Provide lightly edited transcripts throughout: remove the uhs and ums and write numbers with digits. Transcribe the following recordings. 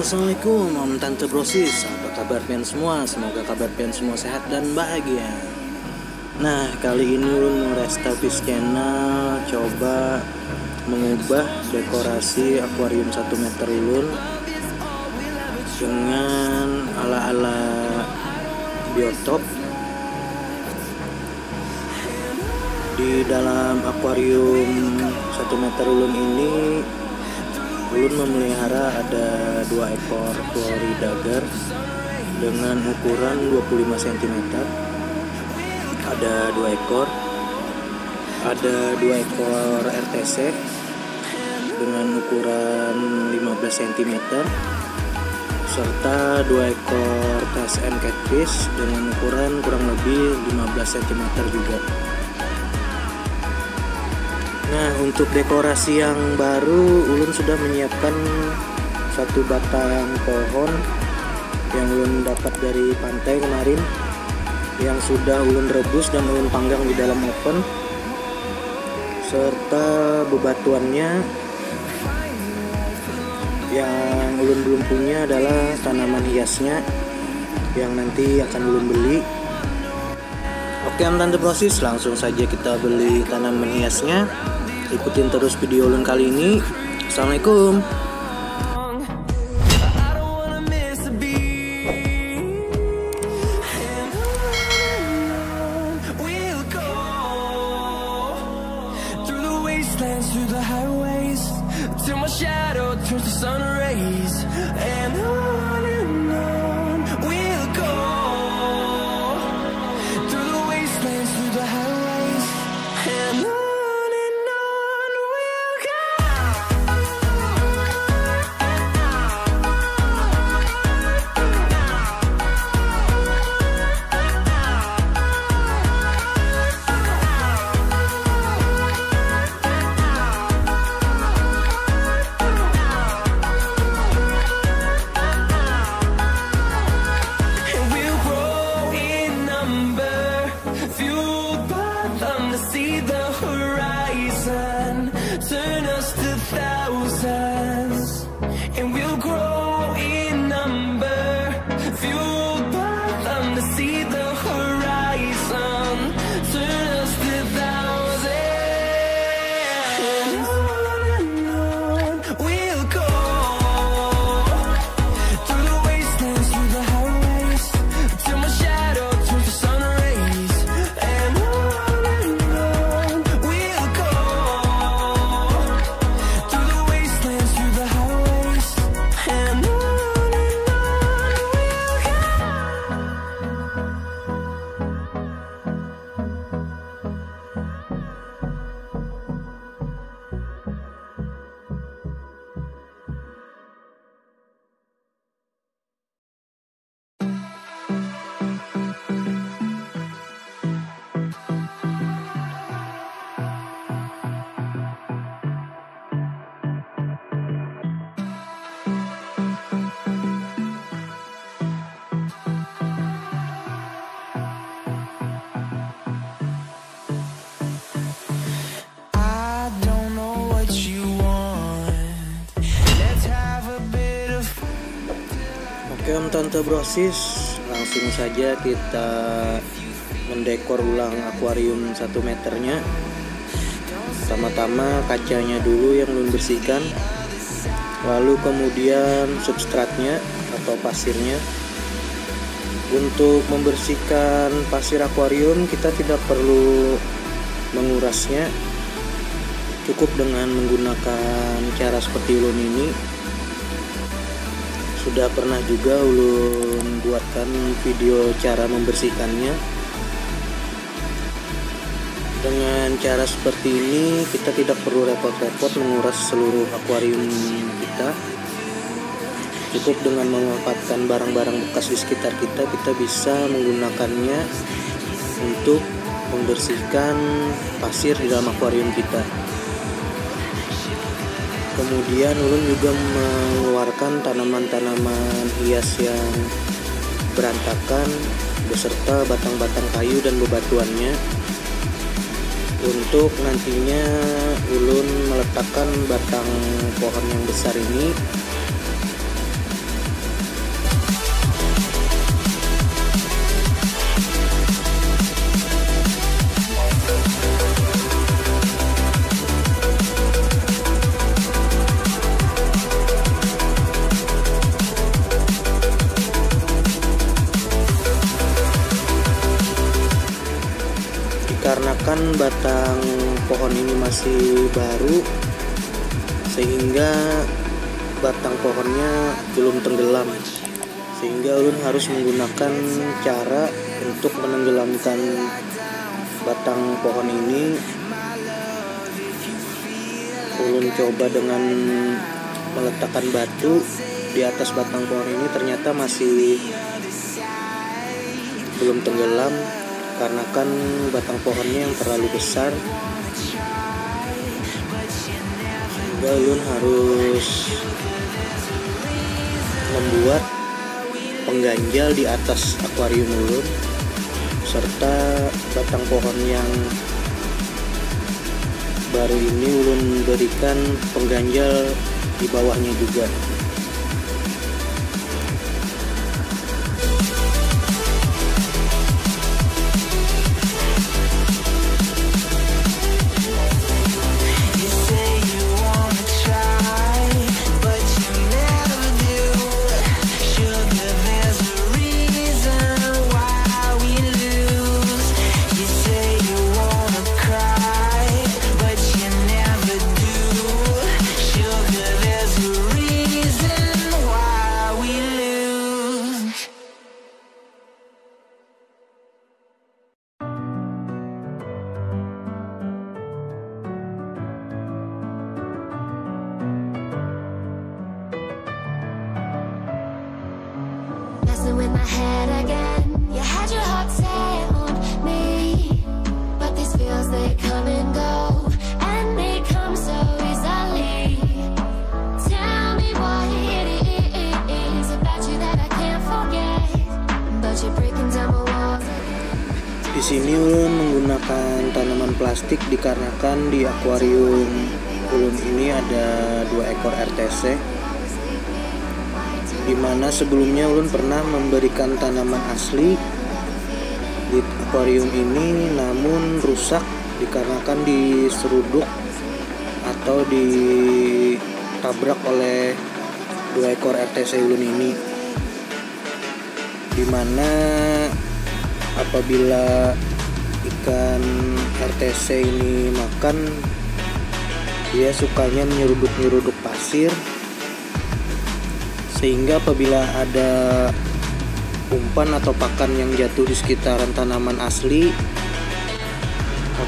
Halo, assalamualaikum Om Tante Brosis. Apa kabar pian semua? Semoga kabar pian semua sehat dan bahagia. Nah, kali ini Ulun merestavis channel, coba mengubah dekorasi akuarium 1 meter Ulun dengan ala-ala biotop. Di dalam akuarium 1 meter Ulun ini, Ulun memelihara ada 2 ekor Floridagar dengan ukuran 25 cm. Ada 2 ekor. Ada 2 ekor RTC dengan ukuran 15 cm serta 2 ekor TSM Catfish dengan ukuran kurang lebih 15 cm juga. Nah, untuk dekorasi yang baru, Ulun sudah menyiapkan 1 batang pohon yang Ulun dapat dari pantai kemarin, yang sudah Ulun rebus dan Ulun panggang di dalam oven, serta bebatuannya. Yang Ulun belum punya adalah tanaman hiasnya yang nanti akan Ulun beli. Oke Om Tante Brosis, langsung saja kita beli tanaman hiasnya. Ikutin terus video Ulun kali ini. Assalamualaikum. Through the highways till my shadow turns to sun rays, and on we'll go through the wastelands, through the highways, and on we'll go. Turn us to thousands, and we'll grow in number, fueled by them to see the horizon. Turn us to thousands, and on we'll go through the wastelands, through the highways, till my shadow turns to sun rays, and on we'll go. Oke Om Tante Brosis, langsung saja kita mendekor ulang akuarium 1 meternya. Pertama-tama kacanya dulu yang Ulun bersihkan, lalu kemudian substratnya atau pasirnya. Untuk membersihkan pasir akuarium kita tidak perlu mengurasnya, cukup dengan menggunakan cara seperti Ulun ini. Sudah pernah juga Ulun buatkan video cara membersihkannya. Dengan cara seperti ini kita tidak perlu repot-repot menguras seluruh akuarium kita. Cukup dengan memanfaatkan barang-barang bekas di sekitar kita, kita bisa menggunakannya untuk membersihkan pasir di dalam akuarium kita. Kemudian Ulun juga mengeluarkan tanaman-tanaman hias yang berantakan beserta batang-batang kayu dan bebatuannya. Untuk nantinya Ulun meletakkan batang pohon yang besar ini dikarenakan batang pohon ini masih baru, sehingga batang pohonnya belum tenggelam, sehingga ulun harus menggunakan cara untuk menenggelamkan batang pohon ini. Ulun coba dengan meletakkan batu di atas batang pohon ini, ternyata masih belum tenggelam karena kan batang pohonnya yang terlalu besar, sehingga ulun harus membuat pengganjal di atas akuarium ulun, serta batang pohon yang baru ini ulun berikan pengganjal di bawahnya juga. With my head again, you had your heart set on me, but these feels they come and go, and they come so easily. Tell me what it is about you that I can't forget, but you're breaking down my walls. Di sini ulun menggunakan tanaman plastik dikarenakan di akuarium ulun ini ada 2 ekor RTC, dimana sebelumnya ulun pernah memberikan tanaman asli di akuarium ini, namun rusak dikarenakan diseruduk atau ditabrak oleh 2 ekor RTC ulun ini, dimana apabila ikan RTC ini makan, dia sukanya menyeruduk-nyeruduk pasir, sehingga apabila ada umpan atau pakan yang jatuh di sekitaran tanaman asli,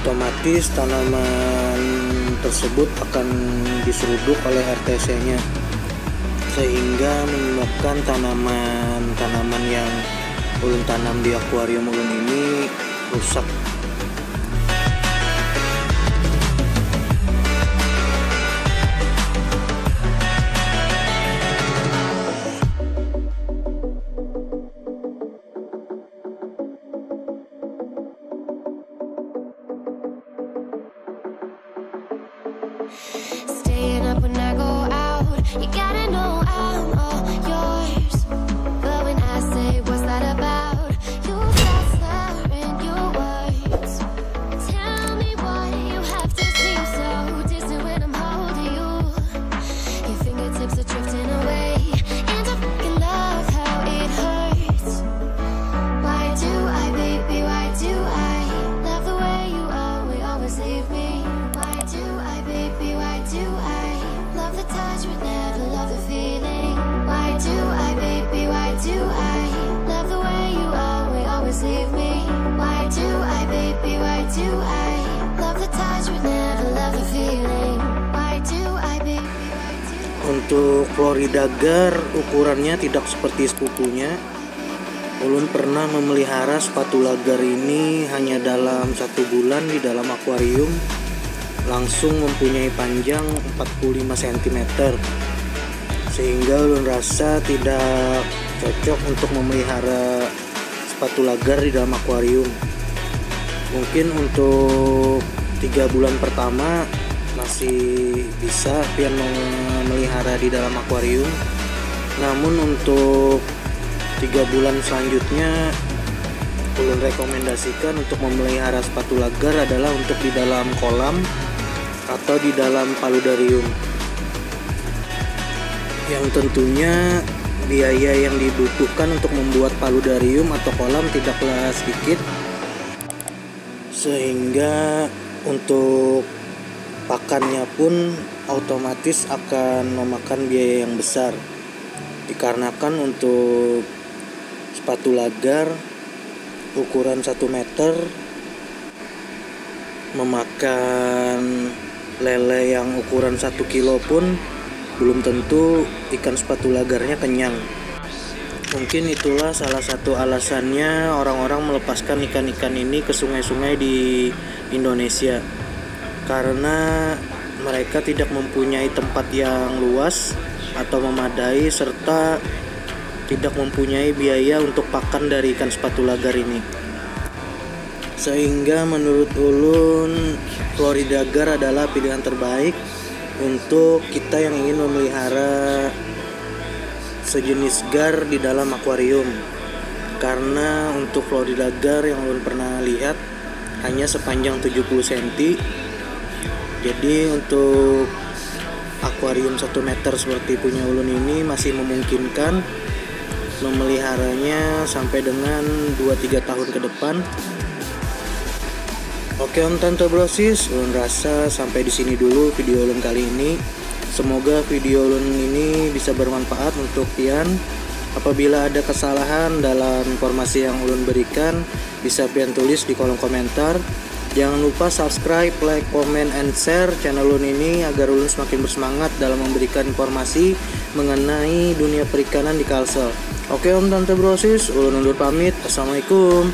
otomatis tanaman tersebut akan diseruduk oleh RTC-nya, sehingga menyebabkan tanaman yang ulun tanam di akuarium ulun ini rusak. Staying up when I go out, you gotta know I'm all yours. But when I say what's that about, you got slur in your words. Tell me why you have to seem so distant when I'm holding you. Your fingertips are drifting away, and I fucking love how it hurts. Why do I, baby, why do I love the way you always leave me? Why do I, baby, why do I love the touch but never love the feeling? Why do I, baby, why do I love the way you always leave me? Why do I, baby, why do I love the touch but never love the feeling? Why do I, baby, why do I... Untuk Florida Gar ukurannya tidak seperti sepupunya. Ulun pernah memelihara spatula gar ini hanya dalam 1 bulan di dalam akuarium, langsung mempunyai panjang 45 cm, sehingga ulun rasa tidak cocok untuk memelihara spatula gar di dalam akuarium. Mungkin untuk 3 bulan pertama masih bisa pian memelihara di dalam akuarium, namun untuk 3 bulan selanjutnya ulun rekomendasikan untuk memelihara spatula gar adalah untuk di dalam kolam atau di dalam paludarium, yang tentunya biaya yang dibutuhkan untuk membuat paludarium atau kolam tidaklah sedikit, sehingga untuk pakannya pun otomatis akan memakan biaya yang besar, dikarenakan untuk sepatu lagar ukuran 1 meter memakan lele yang ukuran 1 kilo pun belum tentu ikan sepatu lagarnya kenyang. Mungkin itulah salah satu alasannya orang-orang melepaskan ikan-ikan ini ke sungai-sungai di Indonesia, karena mereka tidak mempunyai tempat yang luas atau memadai, serta tidak mempunyai biaya untuk pakan dari ikan sepatu lagar ini. Sehingga menurut ulun, Florida Gar adalah pilihan terbaik untuk kita yang ingin memelihara sejenis gar di dalam akuarium. Karena untuk Florida Gar yang ulun pernah lihat hanya sepanjang 70 cm. Jadi untuk akuarium 1 meter seperti punya ulun ini masih memungkinkan memeliharanya sampai dengan 2-3 tahun ke depan. Oke Om Tante Brosis, ulun rasa sampai di sini dulu video ulun kali ini. Semoga video ulun ini bisa bermanfaat untuk pian. Apabila ada kesalahan dalam informasi yang ulun berikan, bisa pian tulis di kolom komentar. Jangan lupa subscribe, like, comment, and share channel ulun ini agar ulun semakin bersemangat dalam memberikan informasi mengenai dunia perikanan di Kalsel. Oke Om Tante Brosis, ulun undur pamit. Assalamualaikum.